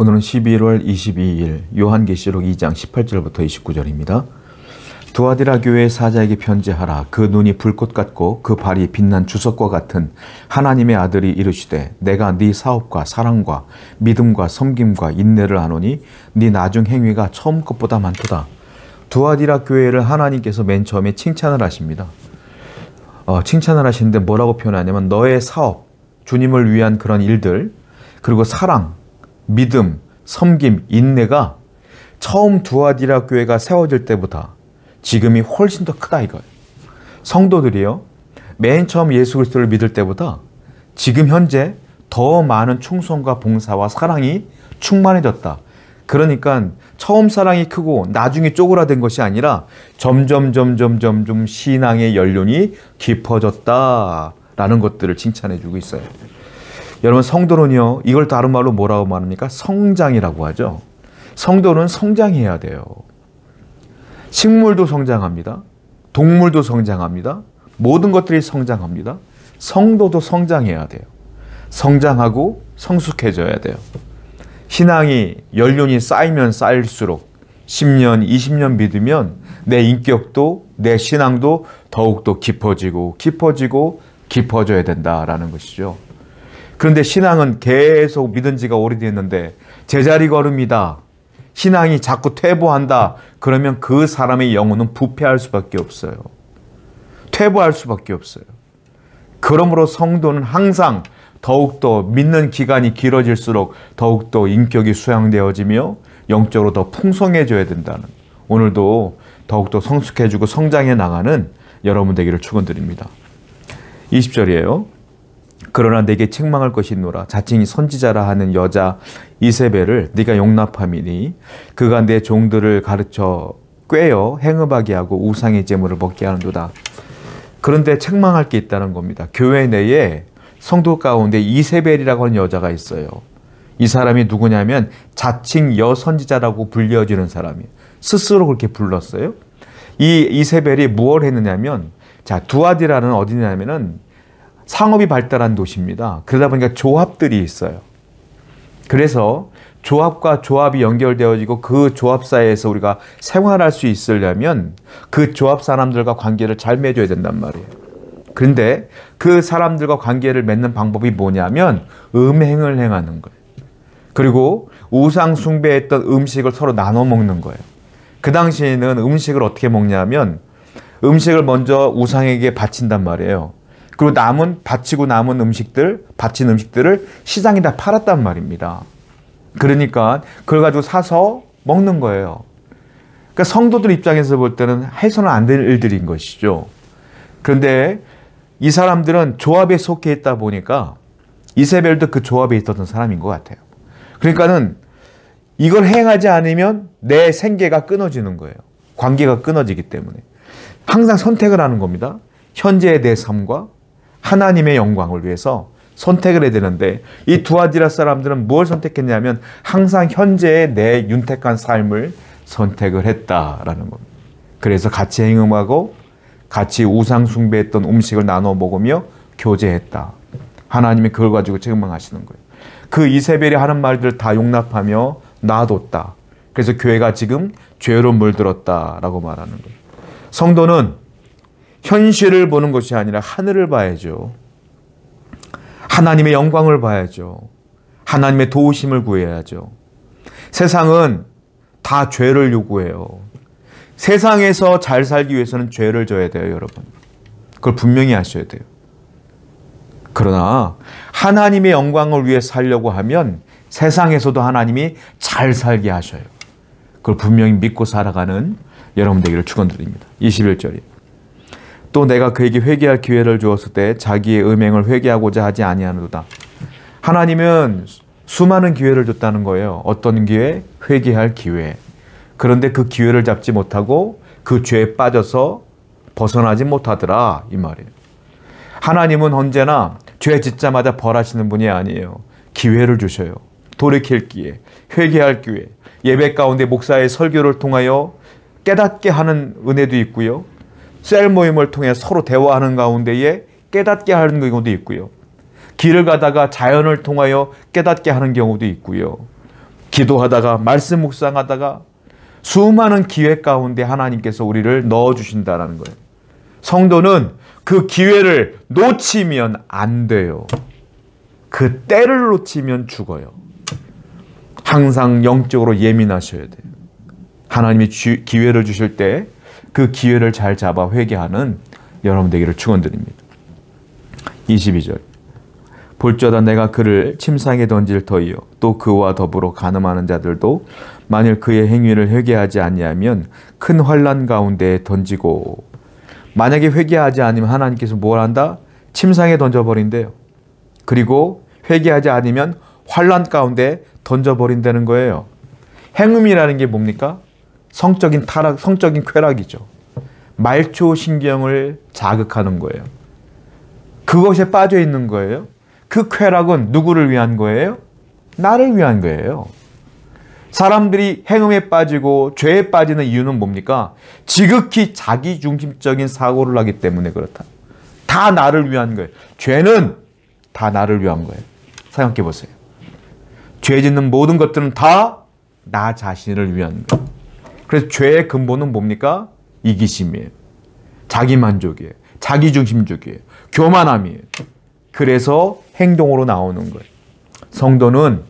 오늘은 11월 22일 요한계시록 2장 18절부터 29절입니다. 두아디라 교회의 사자에게 편지하라. 그 눈이 불꽃 같고 그 발이 빛난 주석과 같은 하나님의 아들이 이르시되 내가 네 사업과 사랑과 믿음과 섬김과 인내를 아노니 네 나중 행위가 처음 것보다 많도다. 두아디라 교회를 하나님께서 맨 처음에 칭찬을 하십니다. 칭찬을 하시는데 뭐라고 표현하냐면 너의 사업, 주님을 위한 그런 일들, 그리고 사랑, 믿음, 섬김, 인내가 처음 두아디라 교회가 세워질 때보다 지금이 훨씬 더 크다 이거예요. 성도들이요, 맨 처음 예수 그리스도를 믿을 때보다 지금 현재 더 많은 충성과 봉사와 사랑이 충만해졌다. 그러니까 처음 사랑이 크고 나중에 쪼그라든 것이 아니라 점점 신앙의 연륜이 깊어졌다라는 것들을 칭찬해주고 있어요. 여러분, 성도는요, 이걸 다른 말로 뭐라고 말합니까? 성장이라고 하죠. 성도는 성장해야 돼요. 식물도 성장합니다. 동물도 성장합니다. 모든 것들이 성장합니다. 성도도 성장해야 돼요. 성장하고 성숙해져야 돼요. 신앙이 연륜이 쌓이면 쌓일수록 10년, 20년 믿으면 내 인격도 내 신앙도 더욱더 깊어져야 된다라는 것이죠. 그런데 신앙은 계속 믿은 지가 오래됐는데 제자리 걸음이다, 신앙이 자꾸 퇴보한다, 그러면 그 사람의 영혼은 부패할 수밖에 없어요. 퇴보할 수밖에 없어요. 그러므로 성도는 항상 더욱더 믿는 기간이 길어질수록 더욱더 인격이 수양되어지며 영적으로 더 풍성해져야 된다는, 오늘도 더욱더 성숙해지고 성장해 나가는 여러분 되기를 축원드립니다. 20절이에요. 그러나 내게 책망할 것이 있노라. 자칭이 선지자라 하는 여자 이세벨을 네가 용납함이니 그가 내 종들을 가르쳐 꾀어 행음하게 하고 우상의 제물을 먹게 하는도다. 그런데 책망할 게 있다는 겁니다. 교회 내에 성도 가운데 이세벨이라고 하는 여자가 있어요. 이 사람이 누구냐면 자칭 여선지자라고 불려지는 사람이에요. 스스로 그렇게 불렀어요. 이 이세벨이 무엇을 했느냐면, 두아디라는 어디냐면은 상업이 발달한 도시입니다. 그러다 보니까 조합들이 있어요. 그래서 조합과 조합이 연결되어지고 그 조합 사이에서 우리가 생활할 수 있으려면 그 조합 사람들과 관계를 잘 맺어야 된단 말이에요. 그런데 그 사람들과 관계를 맺는 방법이 뭐냐면 음행을 행하는 거예요. 그리고 우상 숭배했던 음식을 서로 나눠 먹는 거예요. 그 당시에는 음식을 어떻게 먹냐면 음식을 먼저 우상에게 바친단 말이에요. 그리고 바친 음식들을 시장에다 팔았단 말입니다. 그러니까 그걸 가지고 사서 먹는 거예요. 그러니까 성도들 입장에서 볼 때는 해서는 안 될 일들인 것이죠. 그런데 이 사람들은 조합에 속해 있다 보니까 이세벨도 그 조합에 있었던 사람인 것 같아요. 그러니까는 이걸 행하지 않으면 내 생계가 끊어지는 거예요. 관계가 끊어지기 때문에 항상 선택을 하는 겁니다. 현재의 내 삶과 하나님의 영광을 위해서 선택을 해야 되는데, 이 두아디라 사람들은 뭘 선택했냐면 항상 현재의 내 윤택한 삶을 선택을 했다라는 겁니다. 그래서 같이 행음하고 같이 우상 숭배했던 음식을 나눠 먹으며 교제했다. 하나님이 그걸 가지고 책망하시는 거예요. 그 이세벨이 하는 말들을 다 용납하며 놔뒀다. 그래서 교회가 지금 죄로 물들었다라고 말하는 거예요. 성도는 현실을 보는 것이 아니라 하늘을 봐야죠. 하나님의 영광을 봐야죠. 하나님의 도우심을 구해야죠. 세상은 다 죄를 요구해요. 세상에서 잘 살기 위해서는 죄를 져야 돼요, 여러분. 그걸 분명히 아셔야 돼요. 그러나 하나님의 영광을 위해 살려고 하면 세상에서도 하나님이 잘 살게 하셔요. 그걸 분명히 믿고 살아가는 여러분 되기를 축원드립니다. 21절이에요. 또 내가 그에게 회개할 기회를 주었을 때 자기의 음행을 회개하고자 하지 아니하노다. 하나님은 수많은 기회를 줬다는 거예요. 어떤 기회? 회개할 기회. 그런데 그 기회를 잡지 못하고 그 죄에 빠져서 벗어나지 못하더라, 이 말이에요. 하나님은 언제나 죄 짓자마자 벌하시는 분이 아니에요. 기회를 주셔요. 돌이킬 기회, 회개할 기회, 예배 가운데 목사의 설교를 통하여 깨닫게 하는 은혜도 있고요. 셀 모임을 통해 서로 대화하는 가운데에 깨닫게 하는 경우도 있고요. 길을 가다가 자연을 통하여 깨닫게 하는 경우도 있고요. 기도하다가 말씀 묵상하다가 수많은 기회 가운데 하나님께서 우리를 넣어주신다는 거예요. 성도는 그 기회를 놓치면 안 돼요. 그 때를 놓치면 죽어요. 항상 영적으로 예민하셔야 돼요. 하나님이 기회를 주실 때 그 기회를 잘 잡아 회개하는 여러분 되기를 축원드립니다. 22절. 볼지어다 내가 그를 침상에 던질 터이요 또 그와 더불어 간음하는 자들도 만일 그의 행위를 회개하지 아니하면 큰 환난 가운데 던지고. 만약에 회개하지 않으면 하나님께서 뭘 한다? 침상에 던져버린대요. 그리고 회개하지 않으면 환난 가운데 던져버린다는 거예요. 행음이라는 게 뭡니까? 성적인 타락, 성적인 쾌락이죠. 말초신경을 자극하는 거예요. 그것에 빠져 있는 거예요. 그 쾌락은 누구를 위한 거예요? 나를 위한 거예요. 사람들이 행음에 빠지고 죄에 빠지는 이유는 뭡니까? 지극히 자기중심적인 사고를 하기 때문에 그렇다. 다 나를 위한 거예요. 죄는 다 나를 위한 거예요. 생각해 보세요. 죄 짓는 모든 것들은 다 나 자신을 위한 거예요. 그래서 죄의 근본은 뭡니까? 이기심이에요. 자기만족이에요. 자기중심적이에요. 교만함이에요. 그래서 행동으로 나오는 거예요. 성도는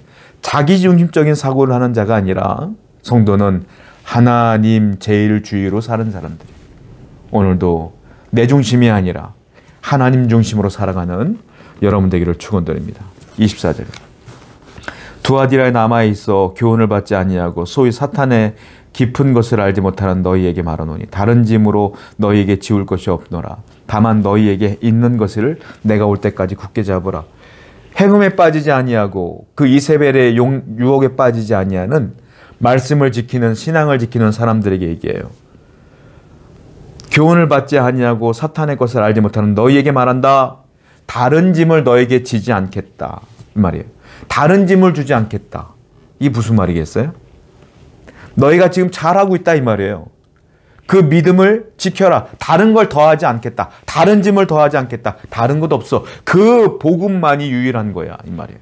자기중심적인 사고를 하는 자가 아니라 성도는 하나님 제일주의로 사는 사람들이에요. 오늘도 내 중심이 아니라 하나님 중심으로 살아가는 여러분 되기를 축원드립니다. 24절. 두아디라에 남아있어 교훈을 받지 아니하고 소위 사탄의 깊은 것을 알지 못하는 너희에게 말하노니 다른 짐으로 너희에게 지울 것이 없노라. 다만 너희에게 있는 것을 내가 올 때까지 굳게 잡으라. 행음에 빠지지 아니하고 그 이세벨의 유혹에 빠지지 아니하는 말씀을 지키는 신앙을 지키는 사람들에게 얘기해요. 교훈을 받지 아니하고 사탄의 것을 알지 못하는 너희에게 말한다. 다른 짐을 너에게 지지 않겠다. 이 말이에요. 다른 짐을 주지 않겠다. 이게 무슨 말이겠어요? 너희가 지금 잘하고 있다 이 말이에요. 그 믿음을 지켜라. 다른 걸 더하지 않겠다. 다른 짐을 더하지 않겠다. 다른 것 없어. 그 복음만이 유일한 거야 이 말이에요.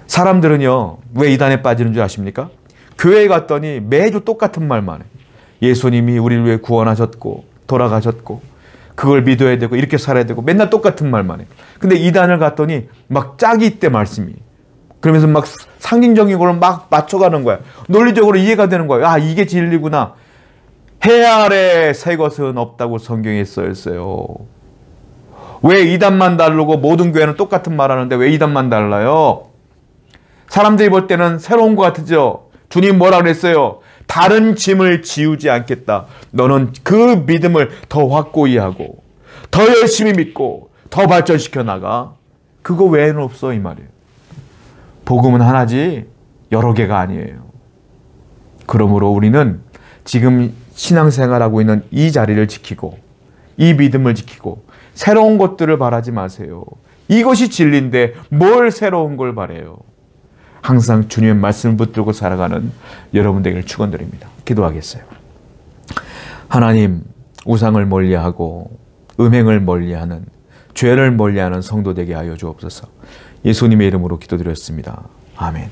사람들은요 왜 이단에 빠지는 줄 아십니까? 교회에 갔더니 매주 똑같은 말만 해. 예수님이 우리를 위해 구원하셨고 돌아가셨고 그걸 믿어야 되고 이렇게 살아야 되고 맨날 똑같은 말만 해. 근데 이단을 갔더니 막 짝이 있대 말씀이. 그러면서 막 상징적인 걸 막 맞춰가는 거야. 논리적으로 이해가 되는 거야. 아 이게 진리구나. 해 아래 새 것은 없다고 성경에 써있어요. 왜 이단만 다르고 모든 교회는 똑같은 말 하는데 왜 이단만 달라요? 사람들이 볼 때는 새로운 것 같죠. 주님 뭐라 그랬어요? 다른 짐을 지우지 않겠다. 너는 그 믿음을 더 확고히 하고 더 열심히 믿고 더 발전시켜 나가. 그거 외에는 없어 이 말이에요. 복음은 하나지 여러 개가 아니에요. 그러므로 우리는 지금 신앙생활하고 있는 이 자리를 지키고 이 믿음을 지키고 새로운 것들을 바라지 마세요. 이것이 진리인데 뭘 새로운 걸 바래요. 항상 주님의 말씀을 붙들고 살아가는 여러분 되기를 축원드립니다. 기도하겠어요. 하나님, 우상을 멀리하고 음행을 멀리하는 죄를 멀리하는 성도 되게 하여 주옵소서. 예수님의 이름으로 기도드렸습니다. 아멘.